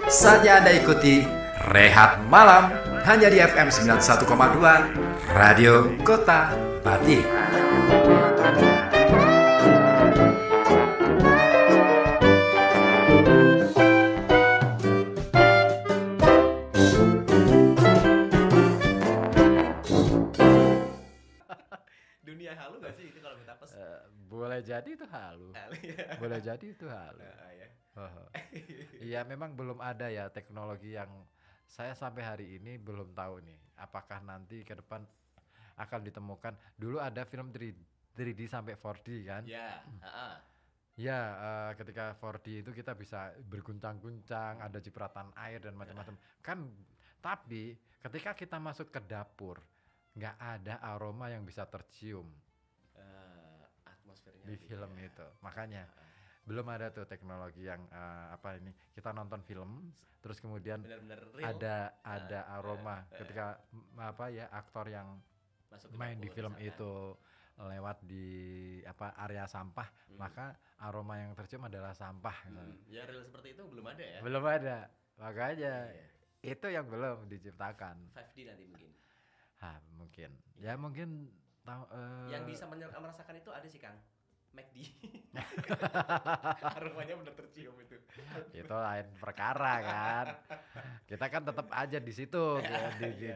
Saatnya Anda ikuti Rehat Malam hanya di FM 91,2 Radio Kota Pati. Dunia halu gak sih itu kalau metaverse? Boleh jadi itu halu. Halu ya. Boleh jadi itu halu. Ya. Iya memang belum ada ya teknologi yang saya sampai hari ini belum tahu nih. Apakah nanti ke depan akan ditemukan. Dulu ada film 3D sampai 4D kan? Ya. Ya, ketika 4D itu kita bisa berguncang-guncang, ada cipratan air dan macam-macam. Kan, tapi ketika kita masuk ke dapur, nggak ada aroma yang bisa tercium Atmosfernya di beda. film itu. Makanya belum ada tuh teknologi yang kita nonton film, terus kemudian Benar-benar real. ada aroma ketika aktor yang Masuk ke main di dapur film misalkan. itu lewat di area sampah, maka aroma yang tercium adalah sampah. Ya real seperti itu belum ada ya. Belum ada, makanya Iya. itu yang belum diciptakan. 5D nanti mungkin. Mungkin ya mungkin Yang bisa merasakan itu ada sih Kang. McD. Aromanya benar tercium itu. itu lain perkara kan. Kita kan tetap aja di situ di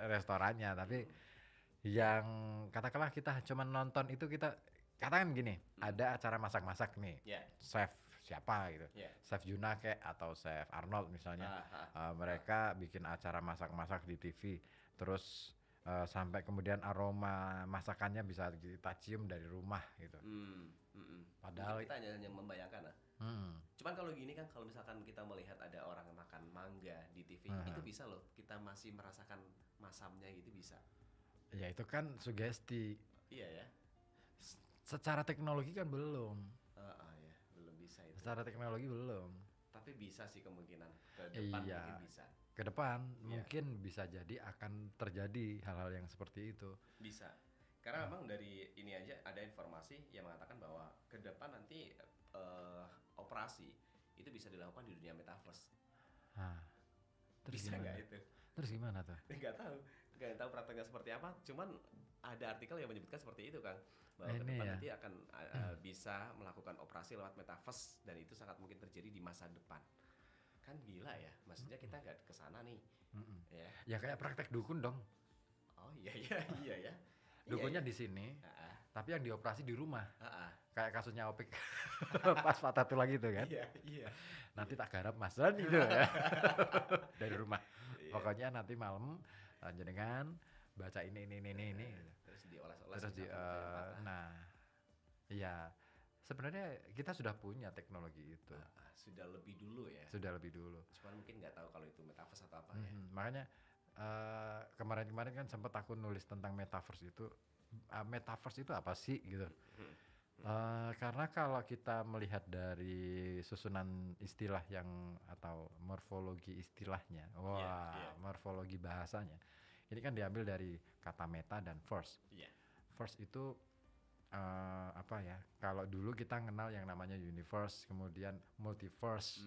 restorannya, tapi yang katakanlah kita cuma nonton itu, kita katakan gini, ada acara masak-masak nih, Ya. chef siapa gitu, Ya. chef Junake atau chef Arnold misalnya, mereka bikin acara masak-masak di TV, terus sampai kemudian aroma masakannya bisa kita cium dari rumah gitu. Padahal kita hanya membayangkan. Cuman kalau gini kan, kalau misalkan kita melihat ada orang makan mangga di TV, itu bisa loh kita masih merasakan masamnya gitu, bisa. Ya itu kan sugesti. Iya ya. Secara teknologi kan belum. Ya, belum bisa itu. Secara teknologi belum. Tapi bisa sih kemungkinan ke depan Iya. mungkin bisa. Ke depan Iya. mungkin bisa jadi akan terjadi hal-hal yang seperti itu. Bisa. Karena memang dari ini aja ada informasi yang mengatakan bahwa ke depan nanti operasi itu bisa dilakukan di dunia metaverse. Terus Bisa gimana? nggak itu? Terus gimana tuh? Nggak tahu prakteknya seperti apa. Cuman ada artikel yang menyebutkan seperti itu, Kang, bahwa ke Ini depan ya. nanti akan bisa melakukan operasi lewat metaverse, dan itu sangat mungkin terjadi di masa depan. Kan gila ya, maksudnya kita nggak kesana nih. Ya. Ya kayak praktek dukun dong. Oh iya ya. Dukunnya Iya. di sini, Ah, tapi yang dioperasi di rumah. ah. Kayak kasusnya Opik pas patah tulang gitu kan. Iya. Nanti tak garap Mas Dan gitu ya. Dari rumah. Iya. Pokoknya nanti malam jenengan baca ini. Terus dioles-oles. Terus misalkan yang patah. nah, iya. Sebenarnya kita sudah punya teknologi itu. Sudah lebih dulu ya. Sudah lebih dulu. Cuman mungkin nggak tahu kalau itu metaverse atau apa ya. Makanya kemarin kan sempat aku nulis tentang metaverse itu. Metaverse itu apa sih gitu? Karena kalau kita melihat dari susunan istilah atau morfologi istilahnya, morfologi bahasanya, ini kan diambil dari kata meta dan verse. Iya. Verse itu kalau dulu kita kenal yang namanya universe, kemudian multiverse.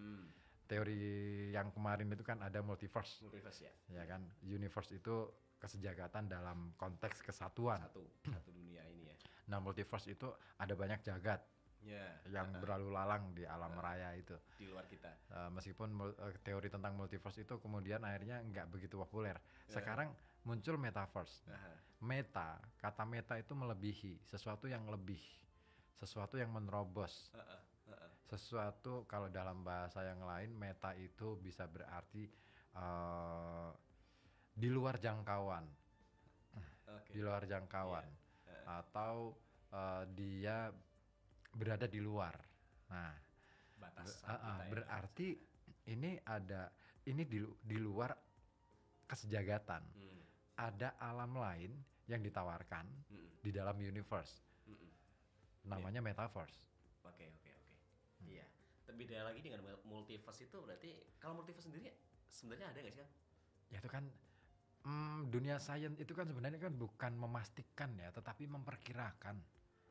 Teori yang kemarin itu kan ada multiverse. Multiverse ya. Ya kan, universe itu kesejagatan dalam konteks kesatuan. Satu dunia ini ya. Nah, multiverse itu ada banyak jagat yang berlalu lalang di alam raya itu. Di luar kita. Meskipun teori tentang multiverse itu kemudian akhirnya nggak begitu populer. Sekarang muncul metaverse. Kata meta itu melebihi, sesuatu yang lebih, sesuatu yang menerobos. Sesuatu, kalau dalam bahasa yang lain, meta itu bisa berarti di luar jangkauan. Okay. Di luar jangkauan. Atau dia berada di luar. Nah, batas berarti ini di luar kesejagatan. Ada alam lain yang ditawarkan di dalam universe. Namanya metaverse. Oke. Iya. Tapi beda lagi dengan multiverse itu, berarti kalau multiverse sendiri sebenarnya ada nggak sih, Kang? Ya itu kan dunia sains itu kan sebenarnya kan bukan memastikan ya, tetapi memperkirakan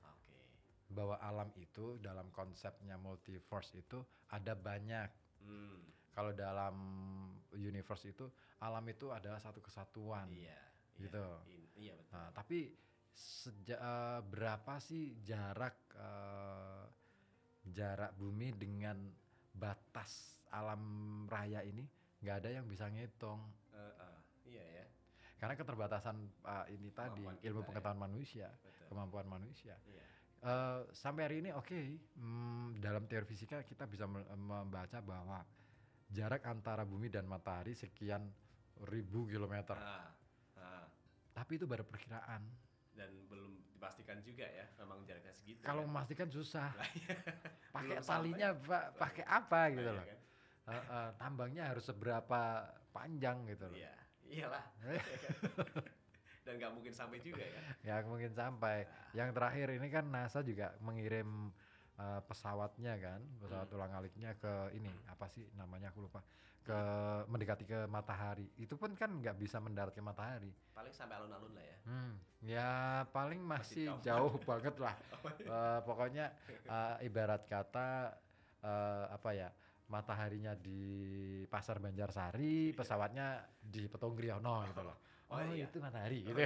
Oke. bahwa alam itu dalam konsepnya multiverse itu ada banyak. Hmm. Kalau dalam universe itu alam itu adalah satu kesatuan. Iya. Gitu. Iya betul. Nah, tapi berapa sih jarak bumi dengan batas alam raya ini? Nggak ada yang bisa ngitung. Iya ya. Karena keterbatasan ini tadi Kemampuan ilmu kita, pengetahuan manusia, Betul. kemampuan manusia. Iya. Sampai hari ini dalam teori fisika kita bisa membaca bahwa jarak antara bumi dan matahari sekian ribu kilometer. Tapi itu baru perkiraan. Dan belum dipastikan juga ya, memang jaraknya segitu. Kalau ya. memastikan susah. Pakai Belum talinya pakai apa gitu Iya loh. kan? Tambangnya harus seberapa panjang gitu loh. Iya, iyalah. Dan nggak mungkin sampai juga kan. Ya mungkin sampai. Yang terakhir ini kan NASA juga mengirim pesawatnya kan, pesawat ulang-aliknya ke ini apa sih namanya aku lupa, mendekati ke matahari. Itu pun kan nggak bisa mendarat ke matahari. Paling sampai alun-alun lah ya. Ya paling masih Masih jauh banget lah. Pokoknya ibarat kata apa ya, mataharinya di Pasar Banjarsari, pesawatnya di Petongriono gitu loh. Iya. Itu matahari gitu.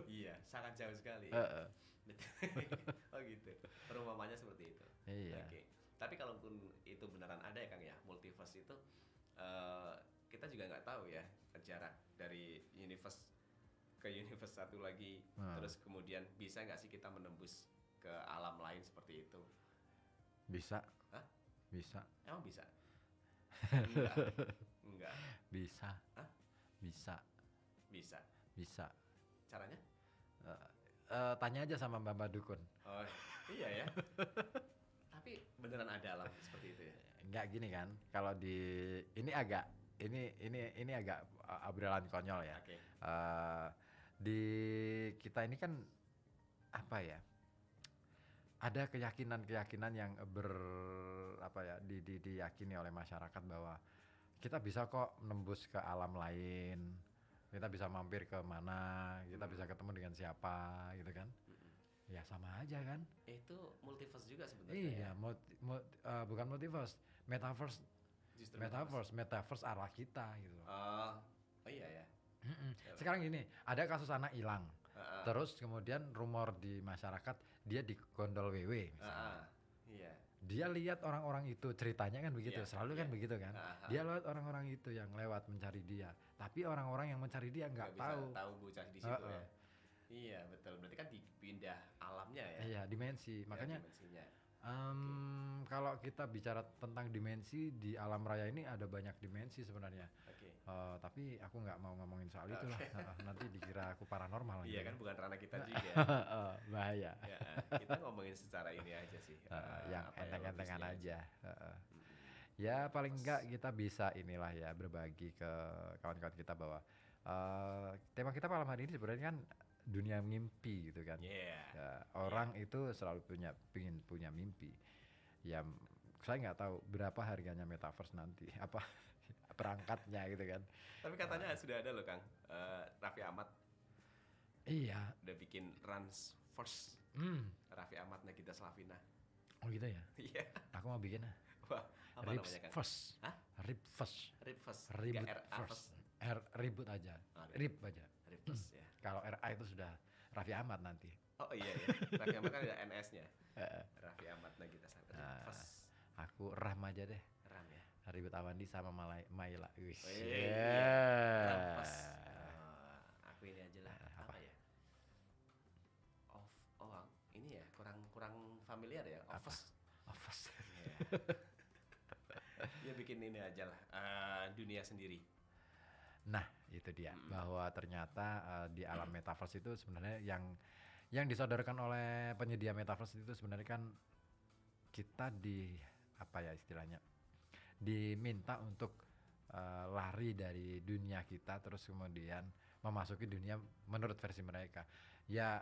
Iya, sangat jauh sekali. Oh gitu. Perumpamannya seperti itu. Iya. Oke. Tapi kalaupun itu beneran ada ya Kang ya, multiverse itu kita juga nggak tahu ya jarak dari universe ke universe satu lagi. Terus kemudian bisa nggak sih kita menembus ke alam lain seperti itu? Bisa. Hah? Bisa. Emang bisa? Enggak. Bisa. Hah? Bisa. Bisa. Bisa. Caranya? Tanya aja sama Mbak Dukun. Oh iya ya. Tapi beneran ada alam seperti itu ya? Enggak gini kan, kalau ini agak obrolan konyol ya. Oke. Di kita ini kan apa ya? Ada keyakinan yang diyakini oleh masyarakat bahwa kita bisa kok menembus ke alam lain. Kita bisa mampir ke mana, kita bisa ketemu dengan siapa gitu kan. Ya sama aja kan. Itu multiverse juga sebenarnya. Iya, ya? bukan multiverse, metaverse. Justru Metaverse arah kita gitu. Oh iya ya. Sekarang gini, ada kasus anak hilang. Heeh. Terus kemudian rumor di masyarakat dia di gondol WW misalnya. Iya. Dia lihat orang-orang itu, ceritanya kan begitu, Iya, selalu kan iya. begitu kan. Dia lihat orang-orang itu yang lewat mencari dia, tapi orang-orang yang mencari dia nggak bisa tahu. tahu bocah di situ ya. Iya betul. Berarti kan dipindah alamnya ya. Iya, dimensi. Ya, Makanya dimensinya. kalau kita bicara tentang dimensi di alam raya ini ada banyak dimensi sebenarnya. Oke. Tapi aku nggak mau ngomongin soal itu lah. Nanti dikira aku paranormal. Iya gitu. kan bukan ranah kita juga. Bahaya. Ya, kita ngomongin secara ini aja sih. Yang apa ya, enteng-entengan logisnya aja. Ya paling enggak kita bisa inilah ya berbagi ke kawan-kawan kita bahwa tema kita malam hari ini sebenarnya kan dunia mimpi gitu kan. Iya. Ya, orang itu selalu pingin punya mimpi. Ya saya nggak tahu berapa harganya metaverse nanti, apa perangkatnya gitu kan. Tapi katanya sudah ada loh Kang, Raffi Ahmad Iya. udah bikin Runs First. Raffi Ahmad Nagita Slavina. Oh gitu ya. Iya. Aku mau bikin Wah, apa Rip namanya Kang? first. Hah? Rip first. Rip First. Ribut Nggak RA first. Ribut aja. Rip aja. Rip First ya. Kalau RA itu sudah Raffi Ahmad nanti. Oh iya ya. Raffi Ahmad kan ada NS-nya. Raffi Ahmad Nagita Slavina. Rip First. Aku Ram aja deh. Ram ya. Ribut Awandi sama Maila. Wih. Ram First. Aku ini aja lah. Apa ya? Ini ya kurang familiar ya. Office. Iya. Ya bikin ini aja lah. Dunia sendiri. Nah, itu dia. Bahwa ternyata di alam metaverse itu sebenarnya yang disodorkan oleh penyedia metaverse itu sebenarnya kan kita diminta untuk lari dari dunia kita terus kemudian memasuki dunia menurut versi mereka. Ya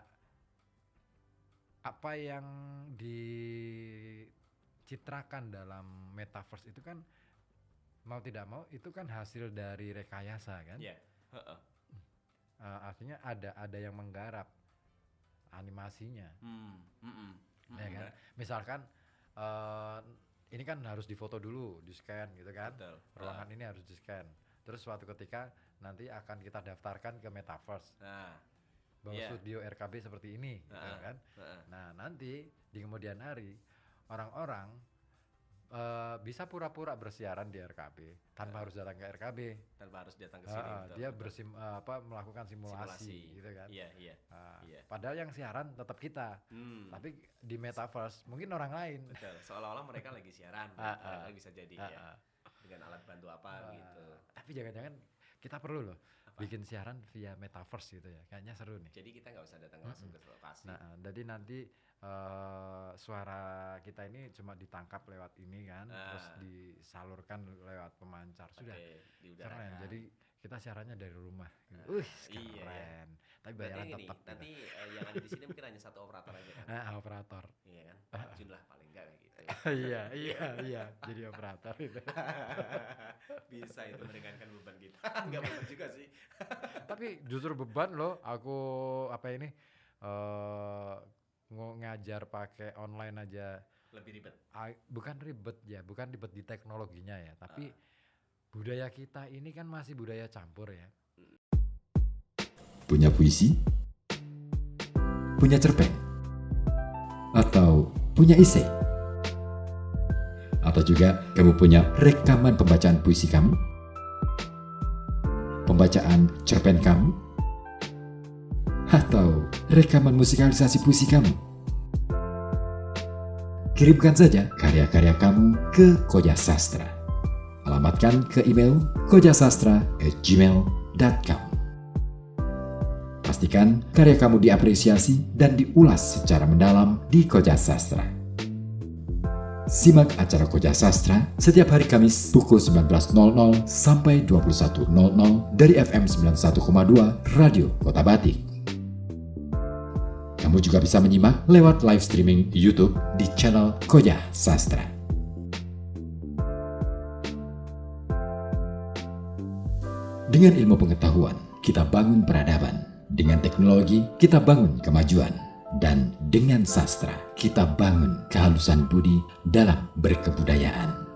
apa yang dicitrakan dalam metaverse itu kan mau tidak mau itu kan hasil dari rekayasa kan. Iya. artinya ada yang menggarap animasinya. Ya kan? Misalkan ini kan harus difoto dulu, di scan gitu kan. Betul. Ruangan ini harus di scan. Terus suatu ketika nanti akan kita daftarkan ke metaverse. Bahwa studio RKB seperti ini, gitu kan. Nah, nanti di kemudian hari orang-orang bisa pura-pura bersiaran di RKB tanpa harus datang ke RKB. Tanpa harus datang ke sini. Dia melakukan simulasi gitu kan. Iya. Padahal yang siaran tetap kita. Tapi di metaverse mungkin orang lain. Betul. Seolah-olah mereka lagi siaran. Bisa jadi ya. Dengan alat bantu apa gitu. Tapi jangan-jangan kita perlu loh bikin siaran via metaverse gitu ya. Kayaknya seru nih. Jadi kita nggak usah datang langsung ke lokasi. Nah, jadi nanti suara kita ini cuma ditangkap lewat ini kan, terus disalurkan lewat pemancar. Sudah keren. Jadi kita siarannya dari rumah. Keren. Iya. Tapi bayaran gini, tetap. Nanti yang ada di sini mungkin hanya satu operator aja kan. Operator. Iya kan. Jumlah paling enggak kayak gitu. Iya. Jadi operator itu. Bisa itu meringankan beban kita. Enggak beban juga sih. Tapi justru beban loh. Aku ngajar pakai online aja lebih ribet. Bukan ribet di teknologinya ya, tapi budaya kita ini kan masih budaya campur ya. Punya puisi? Punya cerpen? Atau punya esai? Atau juga kamu punya rekaman pembacaan puisi kamu? Pembacaan cerpen kamu? Atau rekaman musikalisasi puisi kamu? Kirimkan saja karya-karya kamu ke Koja Sastra. Alamatkan ke email kojasastra@gmail.com. Pastikan karya kamu diapresiasi dan diulas secara mendalam di Koja Sastra. Simak acara Koja Sastra setiap hari Kamis pukul 19.00 sampai 21.00 dari FM 91,2 Radio Kota Batik. Kamu juga bisa menyimak lewat live streaming YouTube di channel Koja Sastra. Dengan ilmu pengetahuan, kita bangun peradaban. Dengan teknologi, kita bangun kemajuan. Dan dengan sastra, kita bangun kehalusan budi dalam berkebudayaan.